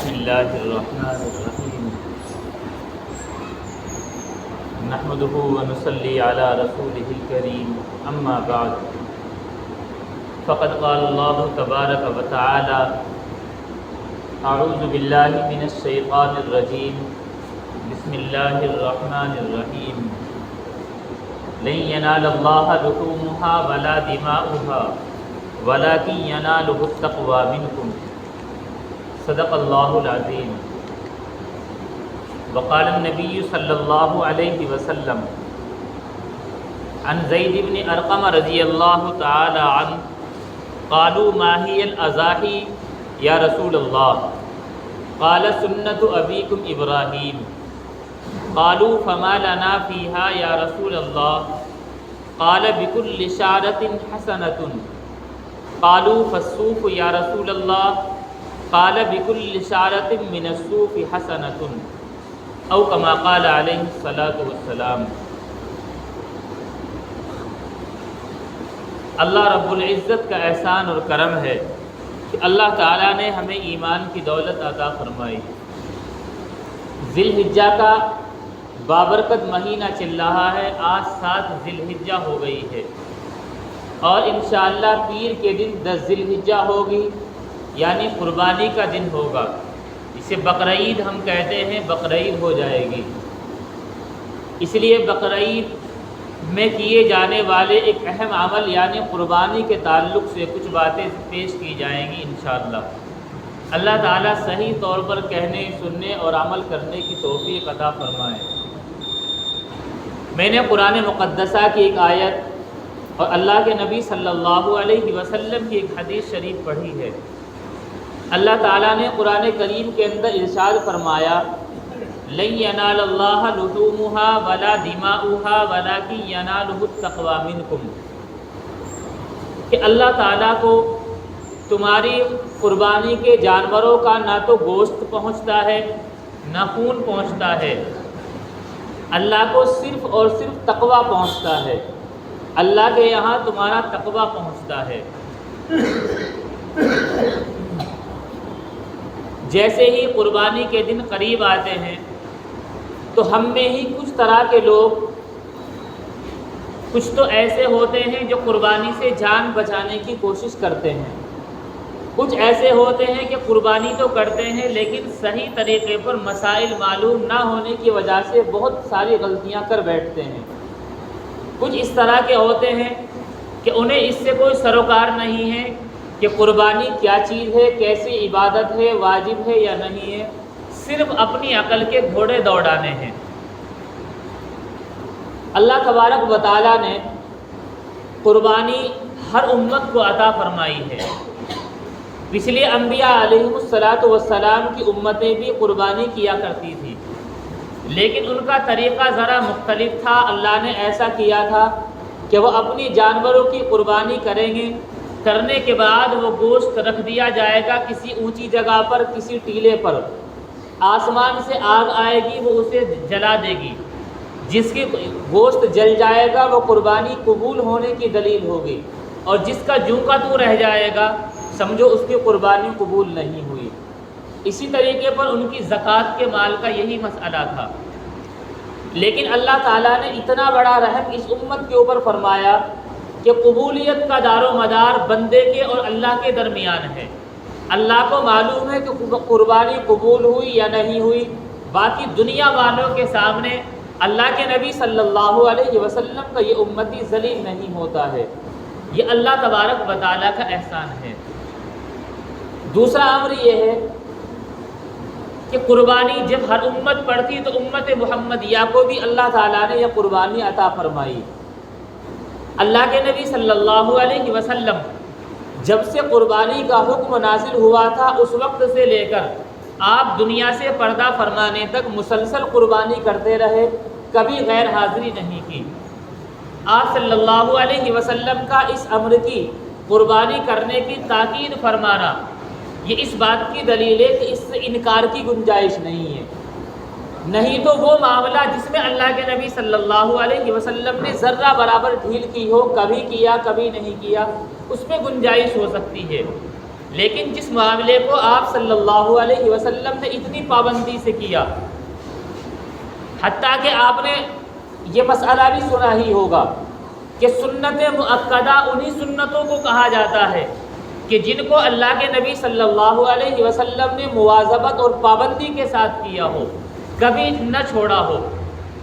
بسم اللہ الرحمن الرحیم نحمده ونصلی علی رسولہ الکریم اما بعد فقد قال اللہ تبارک وتعالی اعوذ باللہ من الشیطان الرجیم بسم اللہ الرحمن الرحیم لن ینال اللہ لحومها ولا دماؤها ولکن ینالہ التقوی منکم صدق اللہ العظیم وقال النبی صلی اللہ علیہ وسلم عن زید بن ارقم رضی اللہ تعالی عنہ قالوا ما هي الاضاحی یا رسول اللہ قال سنت ابیکم ابراہیم قالوا فما لنا فیہا یا رسول اللہ قال بكل شعرة حسنة قالوا فالصوف یا رسول اللہ قال بكل شعرة من الصوف حسنة او كما قال علیہ الصلاۃ والسلام۔ اللہ رب العزت کا احسان اور کرم ہے کہ اللہ تعالیٰ نے ہمیں ایمان کی دولت عطا فرمائی۔ ذی الحجہ کا بابرکت مہینہ چل رہا ہے، آج 7 ذی الحجہ ہو گئی ہے اور انشاءاللہ پیر کے دن 10 ذی الحجہ ہوگی، یعنی قربانی کا دن ہوگا، اسے بقرعید ہم کہتے ہیں، بقرعید ہو جائے گی۔ اس لیے بقرعید میں کیے جانے والے ایک اہم عمل یعنی قربانی کے تعلق سے کچھ باتیں پیش کی جائیں گی انشاءاللہ۔ اللہ تعالیٰ صحیح طور پر کہنے، سننے اور عمل کرنے کی توفیق عطا فرمائے۔ میں نے قرآن مقدسہ کی ایک آیت اور اللہ کے نبی صلی اللہ علیہ وسلم کی ایک حدیث شریف پڑھی ہے۔ اللہ تعالیٰ نے قرآن کریم کے اندر ارشاد فرمایا لن ینال اللہ لحومها ولا دماؤها ولکن ینالہ التقوی منکم، کہ اللہ تعالیٰ کو تمہاری قربانی کے جانوروں کا نہ تو گوشت پہنچتا ہے نہ خون پہنچتا ہے، اللہ کو صرف اور صرف تقوی پہنچتا ہے، اللہ کے یہاں تمہارا تقوی پہنچتا ہے۔ جیسے ہی قربانی کے دن قریب آتے ہیں تو ہم میں ہی کچھ طرح کے لوگ، کچھ تو ایسے ہوتے ہیں جو قربانی سے جان بچانے کی کوشش کرتے ہیں، کچھ ایسے ہوتے ہیں کہ قربانی تو کرتے ہیں لیکن صحیح طریقے پر مسائل معلوم نہ ہونے کی وجہ سے بہت ساری غلطیاں کر بیٹھتے ہیں، کچھ اس طرح کے ہوتے ہیں کہ انہیں اس سے کوئی سروکار نہیں ہے کہ قربانی کیا چیز ہے، کیسی عبادت ہے، واجب ہے یا نہیں ہے، صرف اپنی عقل کے گھوڑے دوڑانے ہیں۔ اللہ تبارک و تعالیٰ نے قربانی ہر امت کو عطا فرمائی ہے۔ پچھلے انبیاء علیہم الصلاۃ والسلام کی امتیں بھی قربانی کیا کرتی تھی، لیکن ان کا طریقہ ذرا مختلف تھا۔ اللہ نے ایسا کیا تھا کہ وہ اپنی جانوروں کی قربانی کریں گے، کرنے کے بعد وہ گوشت رکھ دیا جائے گا کسی اونچی جگہ پر، کسی ٹیلے پر، آسمان سے آگ آئے گی، وہ اسے جلا دے گی، جس کی گوشت جل جائے گا وہ قربانی قبول ہونے کی دلیل ہوگی، اور جس کا جوں کا توں رہ جائے گا سمجھو اس کی قربانی قبول نہیں ہوئی۔ اسی طریقے پر ان کی زکوٰۃ کے مال کا یہی مسئلہ تھا، لیکن اللہ تعالیٰ نے اتنا بڑا رحم اس امت کے اوپر فرمایا کہ قبولیت کا دار و مدار بندے کے اور اللہ کے درمیان ہے۔ اللہ کو معلوم ہے کہ قربانی قبول ہوئی یا نہیں ہوئی، باقی دنیا والوں کے سامنے اللہ کے نبی صلی اللہ علیہ وسلم کا یہ امتی ذلیل نہیں ہوتا ہے۔ یہ اللہ تبارک و تعالیٰ کا احسان ہے۔ دوسرا امر یہ ہے کہ قربانی جب ہر امت پڑھتی تو امت محمدیہ کو بھی اللہ تعالیٰ نے یہ قربانی عطا فرمائی۔ اللہ کے نبی صلی اللہ علیہ وسلم جب سے قربانی کا حکم نازل ہوا تھا اس وقت سے لے کر آپ دنیا سے پردہ فرمانے تک مسلسل قربانی کرتے رہے، کبھی غیر حاضری نہیں کی۔ آپ صلی اللہ علیہ وسلم کا اس امر کی قربانی کرنے کی تاکید فرمانا یہ اس بات کی دلیل ہے کہ اس سے انکار کی گنجائش نہیں ہے، نہیں تو وہ معاملہ جس میں اللہ کے نبی صلی اللہ علیہ وسلم نے ذرہ برابر ڈھیل کی ہو، کبھی کیا کبھی نہیں کیا، اس میں گنجائش ہو سکتی ہے، لیکن جس معاملے کو آپ صلی اللہ علیہ وسلم نے اتنی پابندی سے کیا، حتیٰ کہ آپ نے یہ مسئلہ بھی سنا ہی ہوگا کہ سنت مؤکدہ انہی سنتوں کو کہا جاتا ہے کہ جن کو اللہ کے نبی صلی اللہ علیہ وسلم نے مواظبت اور پابندی کے ساتھ کیا ہو، کبھی نہ چھوڑا ہو،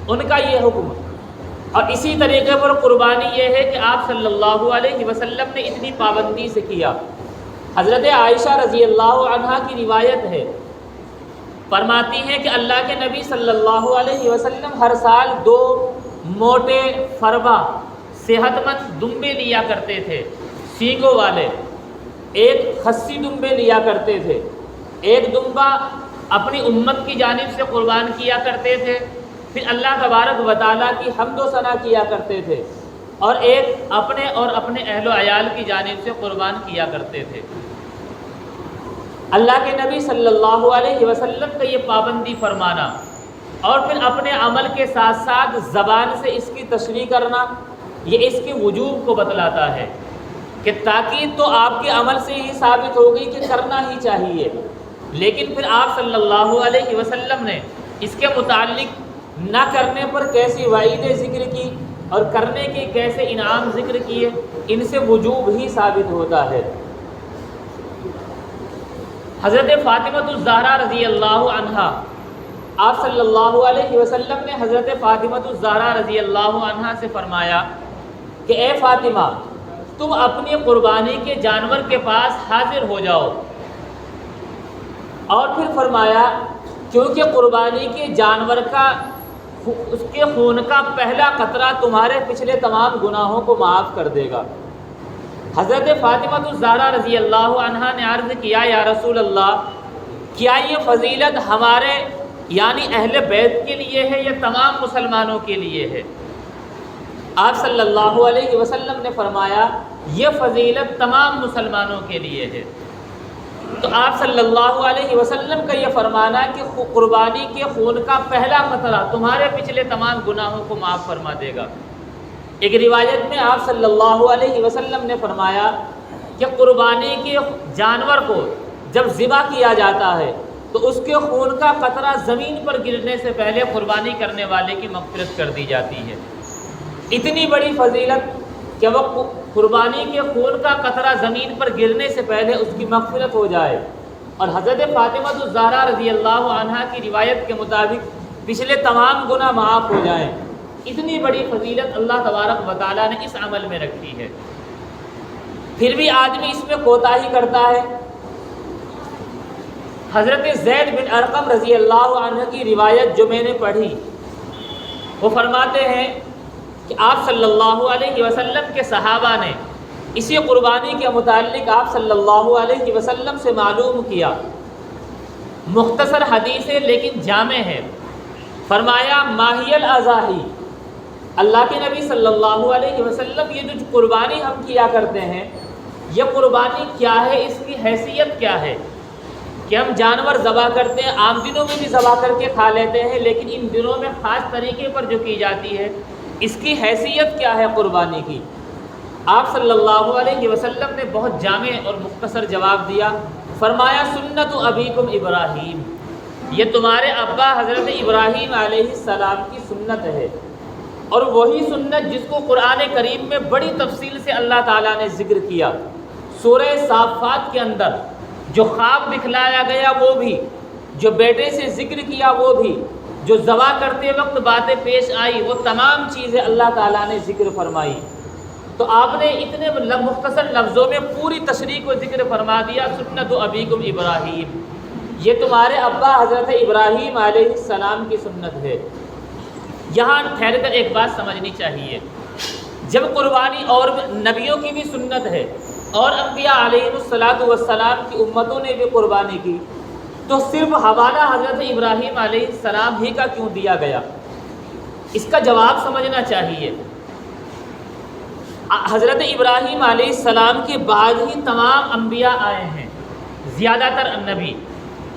ان کا یہ حکم۔ اور اسی طریقے پر قربانی یہ ہے کہ آپ صلی اللہ علیہ وسلم نے اتنی پابندی سے کیا۔ حضرت عائشہ رضی اللہ عنہا کی روایت ہے، فرماتی ہیں کہ اللہ کے نبی صلی اللہ علیہ وسلم ہر سال 2 موٹے فربا صحت مند دمبے لیا کرتے تھے، سینگوں والے، ایک خصی دمبے لیا کرتے تھے، ایک دمبا اپنی امت کی جانب سے قربان کیا کرتے تھے، پھر اللہ تبارک و تعالیٰ کی حمد و ثنا کیا کرتے تھے، اور ایک اپنے اور اپنے اہل و عیال کی جانب سے قربان کیا کرتے تھے۔ اللہ کے نبی صلی اللہ علیہ وسلم کا یہ پابندی فرمانا اور پھر اپنے عمل کے ساتھ ساتھ زبان سے اس کی تشریح کرنا، یہ اس کے وجوب کو بتلاتا ہے کہ تاکید تو آپ کے عمل سے ہی ثابت ہو گئی کہ کرنا ہی چاہیے، لیکن پھر آپ صلی اللہ علیہ وسلم نے اس کے متعلق نہ کرنے پر کیسی وعید ذکر کی اور کرنے کے کیسے انعام ذکر کیے، ان سے وجوب ہی ثابت ہوتا ہے۔ حضرت فاطمہ الزہرا رضی اللہ عنہا، آپ صلی اللہ علیہ وسلم نے حضرت فاطمہ الزہرا رضی اللہ عنہا سے فرمایا کہ اے فاطمہ، تم اپنی قربانی کے جانور کے پاس حاضر ہو جاؤ، اور پھر فرمایا کیونکہ قربانی کے جانور کا اس کے خون کا پہلا قطرہ تمہارے پچھلے تمام گناہوں کو معاف کر دے گا۔ حضرت فاطمہ الزہرا رضی اللہ عنہا نے عرض کیا یا رسول اللہ، کیا یہ فضیلت ہمارے یعنی اہل بیت کے لیے ہے یا تمام مسلمانوں کے لیے ہے؟ آپ صلی اللہ علیہ وسلم نے فرمایا یہ فضیلت تمام مسلمانوں کے لیے ہے۔ تو آپ صلی اللہ علیہ وسلم کا یہ فرمانا کہ قربانی کے خون کا پہلا قطرہ تمہارے پچھلے تمام گناہوں کو معاف فرما دے گا۔ ایک روایت میں آپ صلی اللہ علیہ وسلم نے فرمایا کہ قربانی کے جانور کو جب ذبح کیا جاتا ہے تو اس کے خون کا قطرہ زمین پر گرنے سے پہلے قربانی کرنے والے کی مغفرت کر دی جاتی ہے۔ اتنی بڑی فضیلت کہ وہ قربانی کے خون کا قطرہ زمین پر گرنے سے پہلے اس کی مغفرت ہو جائے، اور حضرت فاطمہ الزہرا رضی اللہ عنہا کی روایت کے مطابق پچھلے تمام گناہ معاف ہو جائیں۔ اتنی بڑی فضیلت اللہ تبارک و تعالیٰ نے اس عمل میں رکھی ہے، پھر بھی آدمی اس میں کوتاہی کرتا ہے۔ حضرت زید بن ارقم رضی اللہ عنہ کی روایت جو میں نے پڑھی، وہ فرماتے ہیں کہ آپ صلی اللہ علیہ وسلم کے صحابہ نے اسی قربانی کے متعلق آپ صلی اللہ علیہ وسلم سے معلوم کیا۔ مختصر حدیث ہے لیکن جامع ہے۔ فرمایا ماہی الاضاحی، اللہ کے نبی صلی اللہ علیہ وسلم یہ جو قربانی ہم کیا کرتے ہیں، یہ قربانی کیا ہے، اس کی حیثیت کیا ہے کہ ہم جانور ذبح کرتے ہیں، عام دنوں میں بھی ذبح کر کے کھا لیتے ہیں، لیکن ان دنوں میں خاص طریقے پر جو کی جاتی ہے، اس کی حیثیت کیا ہے قربانی کی؟ آپ صلی اللہ علیہ وسلم نے بہت جامع اور مختصر جواب دیا۔ فرمایا سنت ابیکم ابراہیم، یہ تمہارے ابا حضرت ابراہیم علیہ السلام کی سنت ہے، اور وہی سنت جس کو قرآن کریم میں بڑی تفصیل سے اللہ تعالیٰ نے ذکر کیا۔ سورہ صافات کے اندر جو خواب دکھلایا گیا وہ بھی، جو بیٹے سے ذکر کیا وہ بھی، جو ذبح کرتے وقت باتیں پیش آئی وہ تمام چیزیں اللہ تعالیٰ نے ذکر فرمائی۔ تو آپ نے اتنے مختصر لفظوں میں پوری تشریح کو ذکر فرما دیا، سنت ابیکم ابراہیم، یہ تمہارے ابا حضرت ابراہیم علیہ السلام کی سنت ہے۔ یہاں ٹھہر کر ایک بات سمجھنی چاہیے، جب قربانی اور نبیوں کی بھی سنت ہے اور انبیاء علیہ السلام کی امتوں نے بھی قربانی کی، تو صرف حوالہ حضرت ابراہیم علیہ السلام ہی کا کیوں دیا گیا؟ اس کا جواب سمجھنا چاہیے۔ حضرت ابراہیم علیہ السلام کے بعد ہی تمام انبیاء آئے ہیں، زیادہ تر نبی،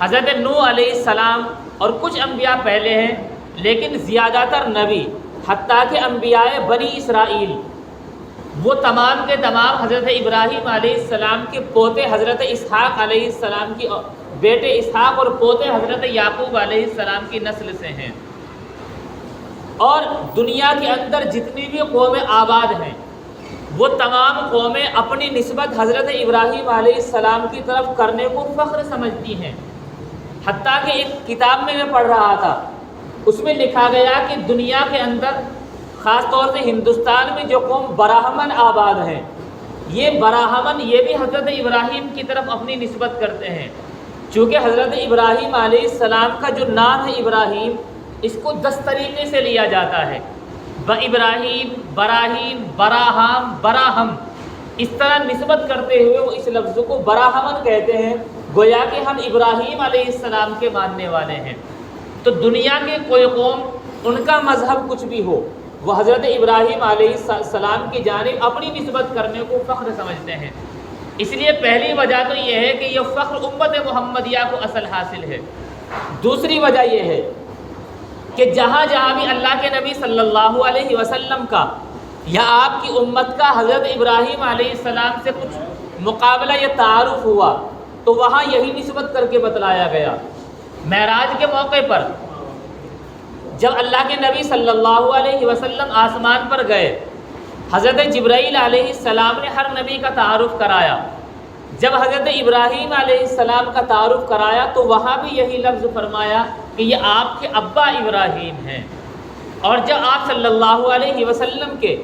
حضرت نوح علیہ السلام اور کچھ انبیاء پہلے ہیں، لیکن زیادہ تر نبی، حتیٰ کہ انبیاء بنی اسرائیل وہ تمام کے تمام حضرت ابراہیم علیہ السلام کے پوتے حضرت اسحاق علیہ السلام کی بیٹے اسحاق اور پوتے حضرت یعقوب علیہ السلام کی نسل سے ہیں۔ اور دنیا کے اندر جتنی بھی قومیں آباد ہیں وہ تمام قومیں اپنی نسبت حضرت ابراہیم علیہ السلام کی طرف کرنے کو فخر سمجھتی ہیں۔ حتیٰ کہ ایک کتاب میں پڑھ رہا تھا، اس میں لکھا گیا کہ دنیا کے اندر خاص طور سے ہندوستان میں جو قوم براہمن آباد ہیں، یہ براہمن یہ بھی حضرت ابراہیم کی طرف اپنی نسبت کرتے ہیں، چونکہ حضرت ابراہیم علیہ السلام کا جو نام ہے ابراہیم، اس کو 10 طریقے سے لیا جاتا ہے، ابراہیم، براہیم، براہم، براہم، اس طرح نسبت کرتے ہوئے وہ اس لفظ کو براہمن کہتے ہیں، گویا کہ ہم ابراہیم علیہ السلام کے ماننے والے ہیں۔ تو دنیا کے کوئی قوم، ان کا مذہب کچھ بھی ہو، وہ حضرت ابراہیم علیہ السلام کی جانب اپنی نسبت کرنے کو فخر سمجھتے ہیں۔ اس لیے پہلی وجہ تو یہ ہے کہ یہ فخر امت محمدیہ کو اصل حاصل ہے۔ دوسری وجہ یہ ہے کہ جہاں جہاں بھی اللہ کے نبی صلی اللہ علیہ وسلم کا یا آپ کی امت کا حضرت ابراہیم علیہ السلام سے کچھ مقابلہ یا تعارف ہوا تو وہاں یہی نسبت کر کے بتلایا گیا۔ معراج کے موقع پر جب اللہ کے نبی صلی اللہ علیہ وسلم آسمان پر گئے، حضرت جبرائیل علیہ السلام نے ہر نبی کا تعارف کرایا۔ جب حضرت ابراہیم علیہ السلام کا تعارف کرایا تو وہاں بھی یہی لفظ فرمایا کہ یہ آپ کے ابا ابراہیم ہیں۔ اور جب آپ صلی اللہ علیہ وسلم کے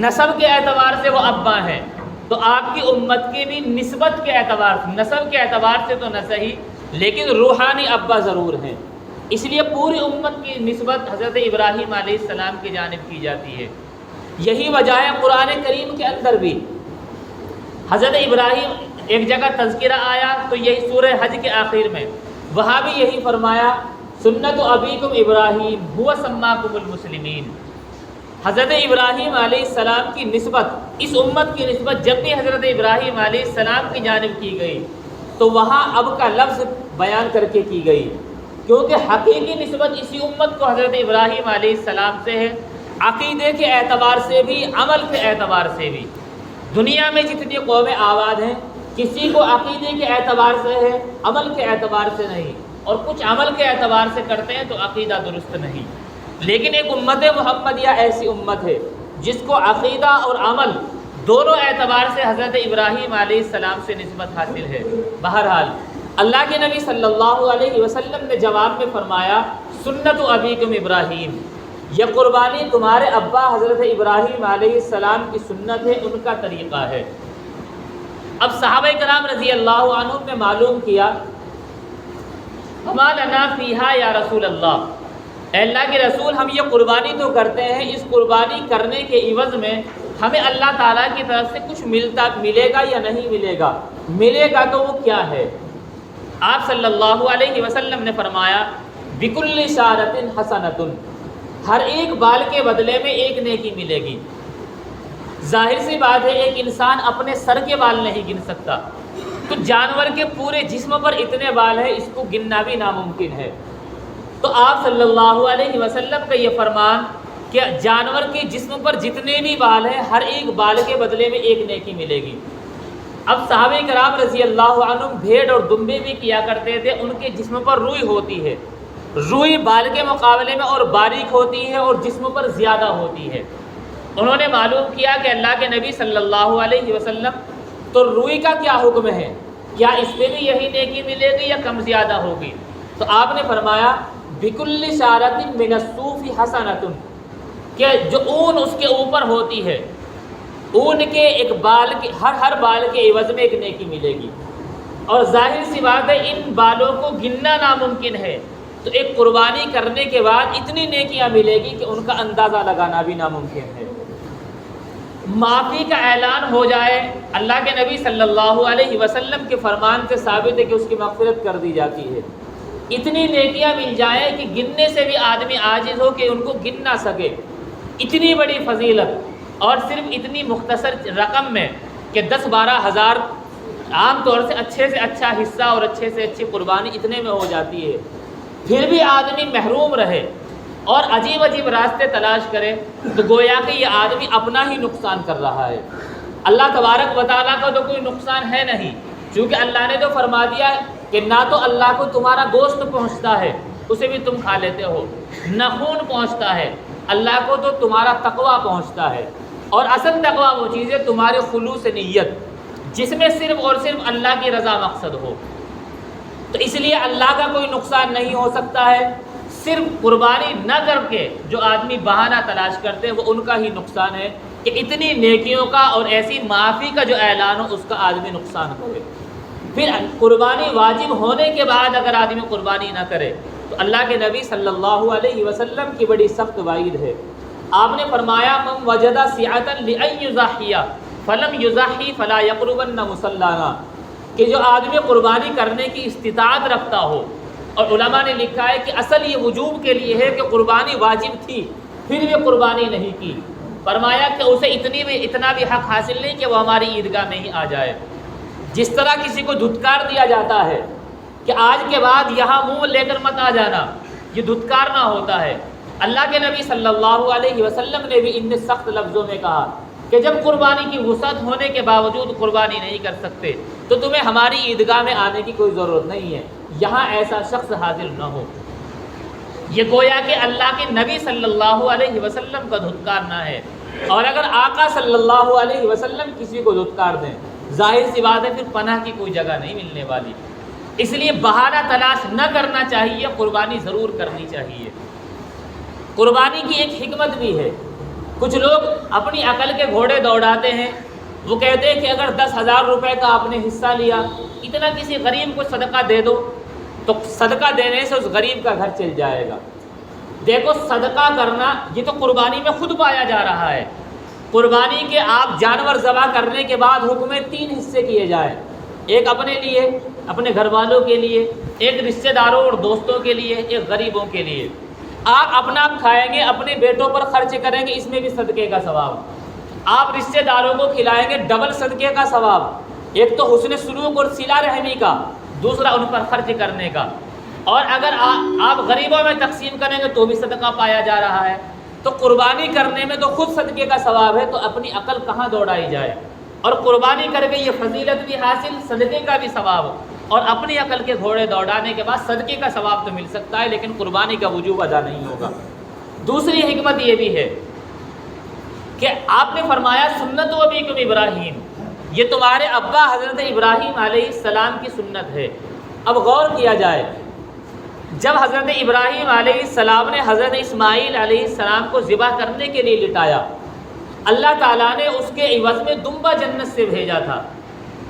نسب کے اعتبار سے وہ ابا ہیں تو آپ کی امت کی بھی نسبت کے اعتبار سے، نسب کے اعتبار سے تو نہ صحیح لیکن روحانی ابا ضرور ہیں، اس لیے پوری امت کی نسبت حضرت ابراہیم علیہ السلام کی جانب کی جاتی ہے۔ یہی وجہ ہے قرآن کریم کے اندر بھی حضرت ابراہیم ایک جگہ تذکرہ آیا تو یہی سورہ حج کے آخر میں، وہاں بھی یہی فرمایا سنت ابیکم ابراہیم هو سماکم المسلمین۔ حضرت ابراہیم علیہ السلام کی نسبت، اس امت کی نسبت جب بھی حضرت ابراہیم علیہ السلام کی جانب کی گئی تو وہاں اب کا لفظ بیان کر کے کی گئی، کیونکہ حقیقی نسبت اسی امت کو حضرت ابراہیم علیہ السلام سے ہے، عقیدے کے اعتبار سے بھی، عمل کے اعتبار سے بھی۔ دنیا میں جتنی قومیں آباد ہیں کسی کو عقیدے کے اعتبار سے ہے، عمل کے اعتبار سے نہیں، اور کچھ عمل کے اعتبار سے کرتے ہیں تو عقیدہ درست نہیں۔ لیکن ایک امت محمدیہ ایسی امت ہے جس کو عقیدہ اور عمل دونوں اعتبار سے حضرت ابراہیم علیہ السلام سے نسبت حاصل ہے۔ بہرحال اللہ کے نبی صلی اللہ علیہ وسلم نے جواب میں فرمایا سنت ابیکم ابراہیم، یہ قربانی تمہارے ابا حضرت ابراہیم علیہ السلام کی سنت ہے، ان کا طریقہ ہے۔ اب صحابہ کرام رضی اللہ عنہم نے معلوم کیا وما لنا فیہا یا رسول اللہ، اے اللہ کے رسول ہم یہ قربانی تو کرتے ہیں، اس قربانی کرنے کے عوض میں ہمیں اللہ تعالیٰ کی طرف سے کچھ ملے گا یا نہیں ملے گا؟ ملے گا تو وہ کیا ہے؟ آپ صلی اللہ علیہ وسلم نے فرمایا بکل شارۃ حسنۃ، ہر ایک بال کے بدلے میں ایک نیکی ملے گی۔ ظاہر سی بات ہے ایک انسان اپنے سر کے بال نہیں گن سکتا، تو جانور کے پورے جسم پر اتنے بال ہیں اس کو گننا بھی ناممکن ہے۔ تو آپ صلی اللہ علیہ وسلم کا یہ فرمان کہ جانور کے جسم پر جتنے بھی بال ہیں ہر ایک بال کے بدلے میں ایک نیکی ملے گی۔ اب صحابہ کرام رضی اللہ عنہم بھیڑ اور دمبے بھی کیا کرتے تھے، ان کے جسم پر روئی ہوتی ہے، روئی بال کے مقابلے میں اور باریک ہوتی ہے اور جسم پر زیادہ ہوتی ہے۔ انہوں نے معلوم کیا کہ اللہ کے نبی صلی اللہ علیہ وسلم تو روئی کا کیا حکم ہے، کیا اس پہ بھی یہی نیکی ملے گی یا کم زیادہ ہوگی؟ تو آپ نے فرمایا بکل شارۃ من الصوف حسنۃ، کہ جو اون اس کے اوپر ہوتی ہے، اون کے ایک بال کے ہر بال کے عوض میں ایک نیکی ملے گی۔ اور ظاہر سی بات ہے ان بالوں کو گننا ناممکن ہے، تو ایک قربانی کرنے کے بعد اتنی نیکیاں ملے گی کہ ان کا اندازہ لگانا بھی ناممکن ہے۔ معافی کا اعلان ہو جائے، اللہ کے نبی صلی اللہ علیہ وسلم کے فرمان سے ثابت ہے کہ اس کی مغفرت کر دی جاتی ہے۔ اتنی نیکیاں مل جائیں کہ گننے سے بھی آدمی عاجز ہو کہ ان کو گن نہ سکے، اتنی بڑی فضیلت، اور صرف اتنی مختصر رقم میں کہ 10-12 ہزار عام طور سے اچھے سے اچھا حصہ اور اچھے سے اچھی قربانی اتنے میں ہو جاتی ہے، پھر بھی آدمی محروم رہے اور عجیب عجیب راستے تلاش کرے تو گویا کہ یہ آدمی اپنا ہی نقصان کر رہا ہے۔ اللہ تبارک و تعالیٰ کا تو کوئی نقصان ہے نہیں، چونکہ اللہ نے تو فرما دیا کہ نہ تو اللہ کو تمہارا گوشت پہنچتا ہے، اسے بھی تم کھا لیتے ہو، نہ خون پہنچتا ہے، اللہ کو تو تمہارا تقویٰ پہنچتا ہے۔ اور اصل تقویٰ وہ چیز ہے تمہارے خلوص نیت، جس میں صرف اور صرف اللہ کی رضا مقصد ہو۔ تو اس لیے اللہ کا کوئی نقصان نہیں ہو سکتا ہے، صرف قربانی نہ کر کے جو آدمی بہانہ تلاش کرتے ہیں وہ ان کا ہی نقصان ہے کہ اتنی نیکیوں کا اور ایسی معافی کا جو اعلان ہو اس کا آدمی نقصان کرے۔ پھر قربانی واجب ہونے کے بعد اگر آدمی قربانی نہ کرے تو اللہ کے نبی صلی اللہ علیہ وسلم کی بڑی سخت وعید ہے۔ آپ نے فرمایا من وجد سعۃ لأن یضحی فلم یضحی فلا یقربن مصلانا، کہ جو آدمی قربانی کرنے کی استطاعت رکھتا ہو، اور علماء نے لکھا ہے کہ اصل یہ وجوب کے لیے ہے کہ قربانی واجب تھی پھر بھی قربانی نہیں کی، فرمایا کہ اسے اتنا بھی حق حاصل نہیں کہ وہ ہماری عیدگاہ میں ہی آ جائے۔ جس طرح کسی کو دھتکار دیا جاتا ہے کہ آج کے بعد یہاں منہ لے کر مت آ جانا، یہ دھتکارنا ہوتا ہے، اللہ کے نبی صلی اللہ علیہ وسلم نے بھی ان سخت لفظوں میں کہا کہ جب قربانی کی وسعت ہونے کے باوجود قربانی نہیں کر سکتے تو تمہیں ہماری عیدگاہ میں آنے کی کوئی ضرورت نہیں ہے، یہاں ایسا شخص حاضر نہ ہو۔ یہ گویا کہ اللہ کے نبی صلی اللہ علیہ وسلم کا دھتکارنا ہے، اور اگر آقا صلی اللہ علیہ وسلم کسی کو دھتکار دیں ظاہر سی بات ہے پھر پناہ کی کوئی جگہ نہیں ملنے والی۔ اس لیے بہانہ تلاش نہ کرنا چاہیے، قربانی ضرور کرنی چاہیے۔ قربانی کی ایک حکمت بھی ہے، کچھ لوگ اپنی عقل کے گھوڑے دوڑاتے ہیں، وہ کہتے ہیں کہ اگر 10,000 روپے کا آپ نے حصہ لیا، اتنا کسی غریب کو صدقہ دے دو تو صدقہ دینے سے اس غریب کا گھر چل جائے گا۔ دیکھو صدقہ کرنا یہ تو قربانی میں خود پایا جا رہا ہے۔ قربانی کے آپ جانور ذبح کرنے کے بعد حکم 3 حصے کیے جائیں، ایک اپنے لیے، اپنے گھر والوں کے لیے، ایک رشتہ داروں اور دوستوں کے لیے، ایک غریبوں کے لیے۔ آپ اپنا کھائیں گے، اپنے بیٹوں پر خرچ کریں گے، اس میں بھی صدقے کا ثواب۔ آپ رشتہ داروں کو کھلائیں گے، ڈبل صدقے کا ثواب، ایک تو حسن سلوک اور صلہ رحمی کا، دوسرا ان پر خرچ کرنے کا۔ اور اگر آپ غریبوں میں تقسیم کریں گے تو بھی صدقہ پایا جا رہا ہے۔ تو قربانی کرنے میں تو خود صدقے کا ثواب ہے، تو اپنی عقل کہاں دوڑائی جائے، اور قربانی کر کے یہ فضیلت بھی حاصل، صدقے کا بھی ثواب، اور اپنی عقل کے گھوڑے دوڑانے کے بعد صدقے کا ثواب تو مل سکتا ہے لیکن قربانی کا وجوب ادا نہیں ہوگا۔ دوسری حکمت یہ بھی ہے کہ آپ نے فرمایا سنت و ابیکم ابراہیم، یہ تمہارے ابا حضرت ابراہیم علیہ السلام کی سنت ہے۔ اب غور کیا جائے، جب حضرت ابراہیم علیہ السلام نے حضرت اسماعیل علیہ السلام کو ذبح کرنے کے لیے لٹایا، اللہ تعالیٰ نے اس کے عوض میں دمبا جنت سے بھیجا تھا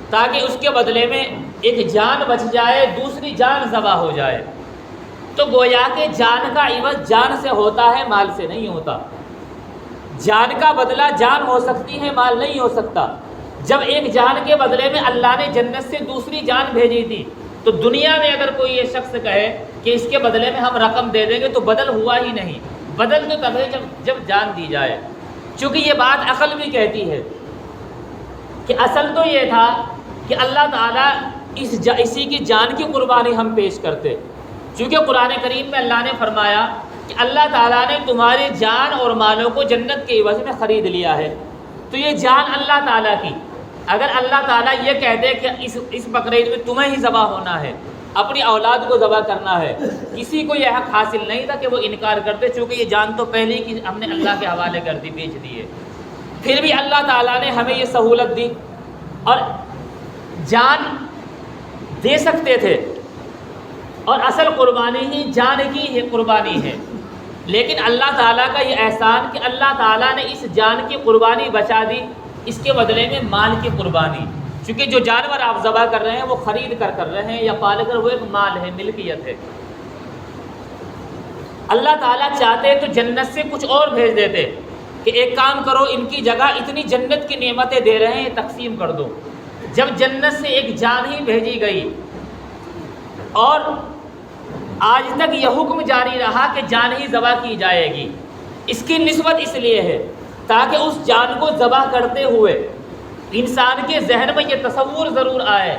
تاکہ اس کے بدلے میں ایک جان بچ جائے، دوسری جان ذبح ہو جائے۔ تو گویا کہ جان کا عوض جان سے ہوتا ہے، مال سے نہیں ہوتا۔ جان کا بدلہ جان ہو سکتی ہے، مال نہیں ہو سکتا۔ جب ایک جان کے بدلے میں اللہ نے جنت سے دوسری جان بھیجی تھی تو دنیا میں اگر کوئی یہ شخص کہے کہ اس کے بدلے میں ہم رقم دے دیں گے تو بدل ہوا ہی نہیں۔ بدل تو تب ہے جب جان دی جائے، چونکہ یہ بات عقل بھی کہتی ہے کہ اصل تو یہ تھا کہ اللہ تعالیٰ اسی کی جان کی قربانی ہم پیش کرتے، چونکہ قرآن کریم میں اللہ نے فرمایا کہ اللہ تعالیٰ نے تمہاری جان اور مالوں کو جنت کے عوض میں خرید لیا ہے، تو یہ جان اللہ تعالیٰ کی، اگر اللہ تعالیٰ یہ کہتے کہ اس بقرعید میں تمہیں ہی ذبح ہونا ہے، اپنی اولاد کو ذبح کرنا ہے، کسی کو یہ حق حاصل نہیں تھا کہ وہ انکار کرتے، چونکہ یہ جان تو پہلے ہی ہم نے اللہ کے حوالے کر دی، بیچ دی ہے۔ پھر بھی اللہ تعالیٰ نے ہمیں یہ سہولت دی اور جان دے سکتے تھے، اور اصل قربانی ہی جان کی ہی قربانی ہے، لیکن اللہ تعالیٰ کا یہ احسان کہ اللہ تعالیٰ نے اس جان کی قربانی بچا دی، اس کے بدلے میں مال کی قربانی، چونکہ جو جانور آپ ذبح کر رہے ہیں وہ خرید کر رہے ہیں یا پال کر، وہ ایک مال ہے، ملکیت ہے۔ اللہ تعالیٰ چاہتے تو جنت سے کچھ اور بھیج دیتے کہ ایک کام کرو، ان کی جگہ اتنی جنت کی نعمتیں دے رہے ہیں، تقسیم کر دو۔ جب جنت سے ایک جان ہی بھیجی گئی اور آج تک یہ حکم جاری رہا کہ جان ہی ذبح کی جائے گی، اس کی نسبت اس لیے ہے تاکہ اس جان کو ذبح کرتے ہوئے انسان کے ذہن میں یہ تصور ضرور آئے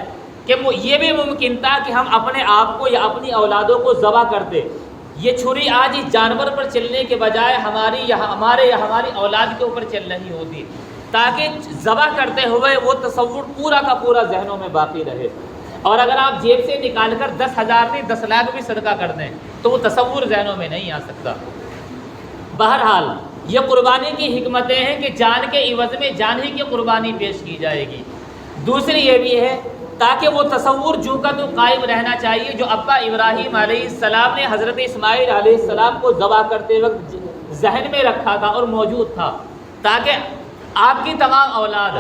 کہ یہ بھی ممکن تھا کہ ہم اپنے آپ کو یا اپنی اولادوں کو ذبح کرتے، یہ چھری آج اس جانور پر چلنے کے بجائے ہمارے یا ہماری اولاد کے اوپر چل رہی ہوتی، تاکہ ذبح کرتے ہوئے وہ تصور پورا کا پورا ذہنوں میں باقی رہے۔ اور اگر آپ جیب سے نکال کر 10,000 نہیں 10 لاکھ بھی صدقہ کر دیں تو وہ تصور ذہنوں میں نہیں آ سکتا۔ بہرحال یہ قربانی کی حکمتیں ہیں کہ جان کے عوض میں جان ہی کی قربانی پیش کی جائے گی۔ دوسری یہ بھی ہے تاکہ وہ تصور جو کا تو قائم رہنا چاہیے جو ابا ابراہیم علیہ السلام نے حضرت اسماعیل علیہ السلام کو ذبح کرتے وقت ذہن میں رکھا تھا اور موجود تھا، تاکہ آپ کی تمام اولاد،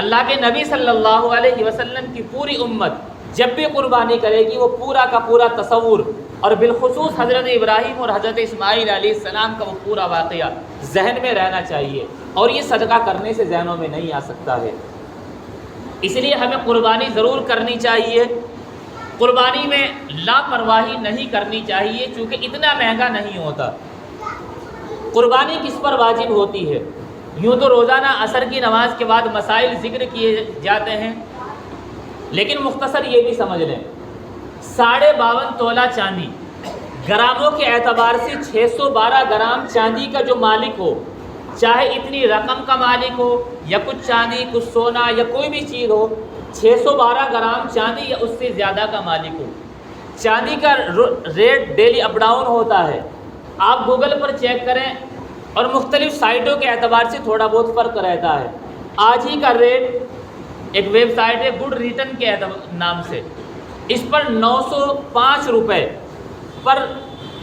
اللہ کے نبی صلی اللہ علیہ وسلم کی پوری امت جب بھی قربانی کرے گی وہ پورا کا پورا تصور، اور بالخصوص حضرت ابراہیم اور حضرت اسماعیل علیہ السلام کا وہ پورا واقعہ ذہن میں رہنا چاہیے، اور یہ صدقہ کرنے سے ذہنوں میں نہیں آ سکتا ہے۔ اس لیے ہمیں قربانی ضرور کرنی چاہیے، قربانی میں لاپرواہی نہیں کرنی چاہیے، چونکہ اتنا مہنگا نہیں ہوتا۔ قربانی کس پر واجب ہوتی ہے؟ یوں تو روزانہ عصر کی نماز کے بعد مسائل ذکر کیے جاتے ہیں، لیکن مختصر یہ بھی سمجھ لیں، 52.5 تولہ چاندی گراموں کے اعتبار سے 612 گرام چاندی کا جو مالک ہو، چاہے اتنی رقم کا مالک ہو یا کچھ چاندی کچھ سونا یا کوئی بھی چیز ہو، 612 گرام چاندی یا اس سے زیادہ کا مالک ہو۔ چاندی کا ریٹ ڈیلی اپ ڈاؤن ہوتا ہے، آپ گوگل پر چیک کریں اور مختلف سائٹوں کے اعتبار سے تھوڑا بہت فرق رہتا ہے۔ آج ہی کا ریٹ ایک ویب سائٹ ہے گڈ ریٹن کے نام سے، اس پر 905 روپے پر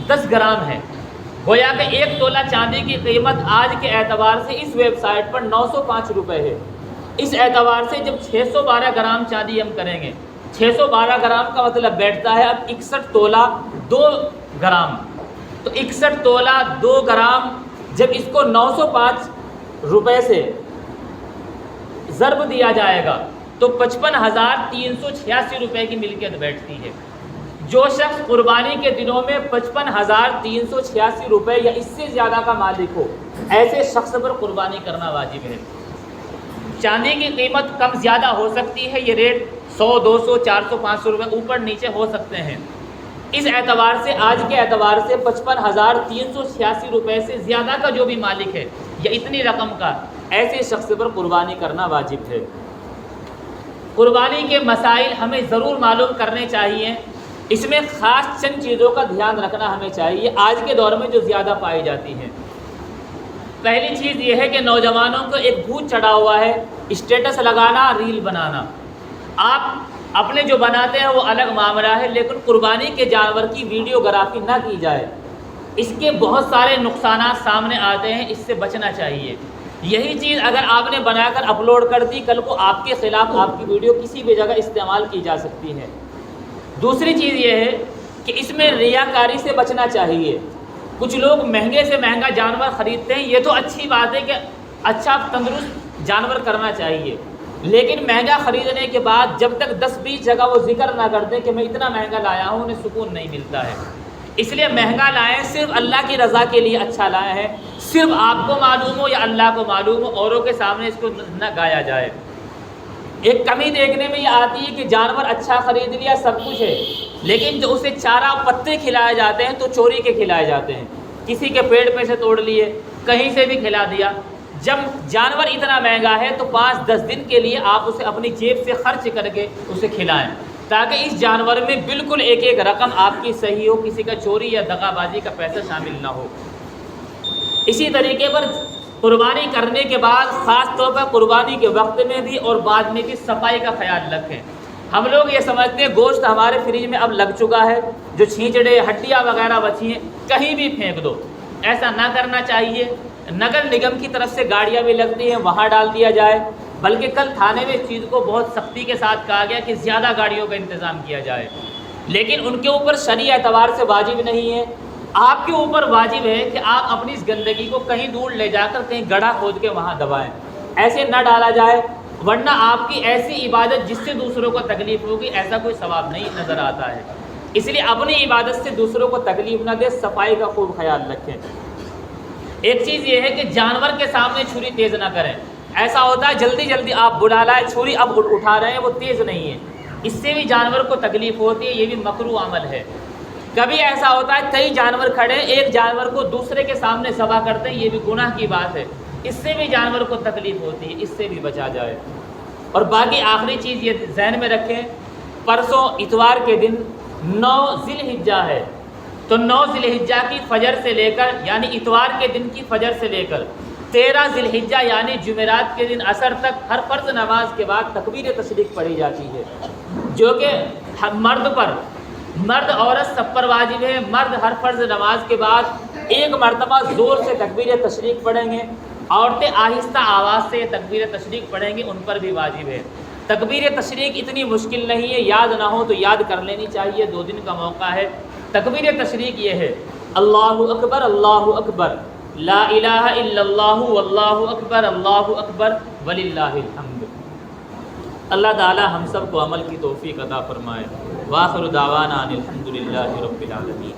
10 گرام ہے، گویا کہ 1 تولہ چاندی کی قیمت آج کے اعتبار سے اس ویب سائٹ پر 905 روپے ہے۔ اس اعتبار سے جب 612 گرام چاندی ہم کریں گے، 612 گرام کا مطلب بیٹھتا ہے اب 61 تولہ 2 گرام، تو 61 تولہ 2 گرام جب اس کو 905 روپے سے ضرب دیا جائے گا تو 55,386 روپے کی ملکیت بیٹھتی ہے۔ جو شخص قربانی کے دنوں میں 55,386 روپے یا اس سے زیادہ کا مالک ہو، ایسے شخص پر قربانی کرنا واجب ہے۔ چاندی کی قیمت کم زیادہ ہو سکتی ہے، یہ ریٹ 100 200 400 500 روپے اوپر نیچے ہو سکتے ہیں۔ اس اعتبار سے آج کے اعتبار سے 55,386 روپے سے زیادہ کا جو بھی مالک ہے یا اتنی رقم کا، ایسے شخص پر قربانی کرنا واجب ہے۔ قربانی کے مسائل ہمیں ضرور معلوم کرنے چاہیے، اس میں خاص چند چیزوں کا دھیان رکھنا ہمیں چاہیے آج کے دور میں جو زیادہ پائی جاتی ہیں۔ پہلی چیز یہ ہے کہ نوجوانوں کو ایک بھوت چڑھا ہوا ہے اسٹیٹس لگانا، ریل بنانا۔ آپ اپنے جو بناتے ہیں وہ الگ معاملہ ہے، لیکن قربانی کے جانور کی ویڈیوگرافی نہ کی جائے، اس کے بہت سارے نقصانات سامنے آتے ہیں، اس سے بچنا چاہیے۔ یہی چیز اگر آپ نے بنا کر اپلوڈ کر دی، کل کو آپ کے خلاف آپ کی ویڈیو کسی بھی جگہ استعمال کی جا سکتی ہے۔ دوسری چیز یہ ہے کہ اس میں ریاکاری سے بچنا چاہیے۔ کچھ لوگ مہنگے سے مہنگا جانور خریدتے ہیں، یہ تو اچھی بات ہے کہ اچھا تندرست جانور کرنا چاہیے، لیکن مہنگا خریدنے کے بعد جب تک 10-20 جگہ وہ ذکر نہ کرتے کہ میں اتنا مہنگا لایا ہوں، انہیں سکون نہیں ملتا ہے۔ اس لیے مہنگا لائیں، صرف اللہ کی رضا کے لیے اچھا لائے ہیں، صرف آپ کو معلوم ہو یا اللہ کو معلوم ہو، اوروں کے سامنے اس کو نہ گایا جائے۔ ایک کمی دیکھنے میں یہ آتی ہے کہ جانور اچھا خرید لیا، سب کچھ ہے، لیکن جو اسے چارہ پتے کھلائے جاتے ہیں تو چوری کے کھلائے جاتے ہیں، کسی کے پیڑ پہ سے توڑ لیے، کہیں سے بھی کھلا دیا۔ جب جانور اتنا مہنگا ہے تو 5-10 دن کے لیے آپ اسے اپنی جیب سے خرچ کر کے اسے کھلائیں، تاکہ اس جانور میں بالکل ایک ایک رقم آپ کی صحیح ہو، کسی کا چوری یا دغا بازی کا پیسہ شامل نہ ہو۔ اسی طریقے پر قربانی کرنے کے بعد خاص طور پر قربانی کے وقت میں بھی اور بعد میں بھی صفائی کا خیال رکھیں۔ ہم لوگ یہ سمجھتے ہیں گوشت ہمارے فریج میں اب لگ چکا ہے، جو چھینچڑے ہڈیاں وغیرہ بچی ہیں کہیں بھی پھینک دو، ایسا نہ کرنا چاہیے۔ نگر نگم کی طرف سے گاڑیاں بھی لگتی ہیں، وہاں ڈال دیا جائے، بلکہ کل تھانے میں اس چیز کو بہت سختی کے ساتھ کہا گیا کہ زیادہ گاڑیوں کا انتظام کیا جائے، لیکن ان کے اوپر شرعی اعتبار سے واجب نہیں ہے۔ آپ کے اوپر واجب ہے کہ آپ اپنی اس گندگی کو کہیں دور لے جا کر کہیں گڑھا کھود کے وہاں دبائیں، ایسے نہ ڈالا جائے، ورنہ آپ کی ایسی عبادت جس سے دوسروں کو تکلیف ہوگی، ایسا کوئی ثواب نہیں نظر آتا ہے۔ اس لیے اپنی عبادت سے دوسروں کو تکلیف نہ دے، صفائی کا خوب خیال رکھیں۔ ایک چیز یہ ہے کہ جانور کے سامنے چھری تیز نہ کریں۔ ایسا ہوتا ہے جلدی جلدی آپ بڑھا لائے، چھری اب اٹھا رہے ہیں، وہ تیز نہیں ہے، اس سے بھی جانور کو تکلیف ہوتی ہے، یہ بھی مکروہ عمل ہے۔ کبھی ایسا ہوتا ہے کئی جانور کھڑے، ایک جانور کو دوسرے کے سامنے ذبح کرتے ہیں، یہ بھی گناہ کی بات ہے، اس سے بھی جانور کو تکلیف ہوتی ہے، اس سے بھی بچا جائے۔ اور باقی آخری چیز یہ ذہن میں رکھیں، پرسوں اتوار کے دن 9 ذی الحجہ ہے، تو 9 ذی الحجہ کی فجر سے لے کر، یعنی اتوار کے دن کی فجر سے لے کر 13 ذی الحجہ یعنی جمعرات کے دن عصر تک ہر فرض نماز کے بعد تکبیر تشریق پڑھی جاتی ہے، جو کہ مرد عورت سب پر واجب ہے۔ مرد ہر فرض نماز کے بعد ایک مرتبہ زور سے تکبیر تشریق پڑھیں گے، عورتیں آہستہ آواز سے تکبیر تشریق پڑھیں گے، ان پر بھی واجب ہے۔ تکبیر تشریق اتنی مشکل نہیں ہے، یاد نہ ہو تو یاد کر لینی چاہیے، 2 دن کا موقع ہے۔ تکبیر تشریق یہ ہے: اللہ اکبر لا الہ الا اللہ واللہ اکبر وللہ الحمد۔ اللہ تعالی ہم سب کو عمل کی توفیق عطا فرمائے۔ وآخر دعوانا ان الحمد للہ رب العالمین۔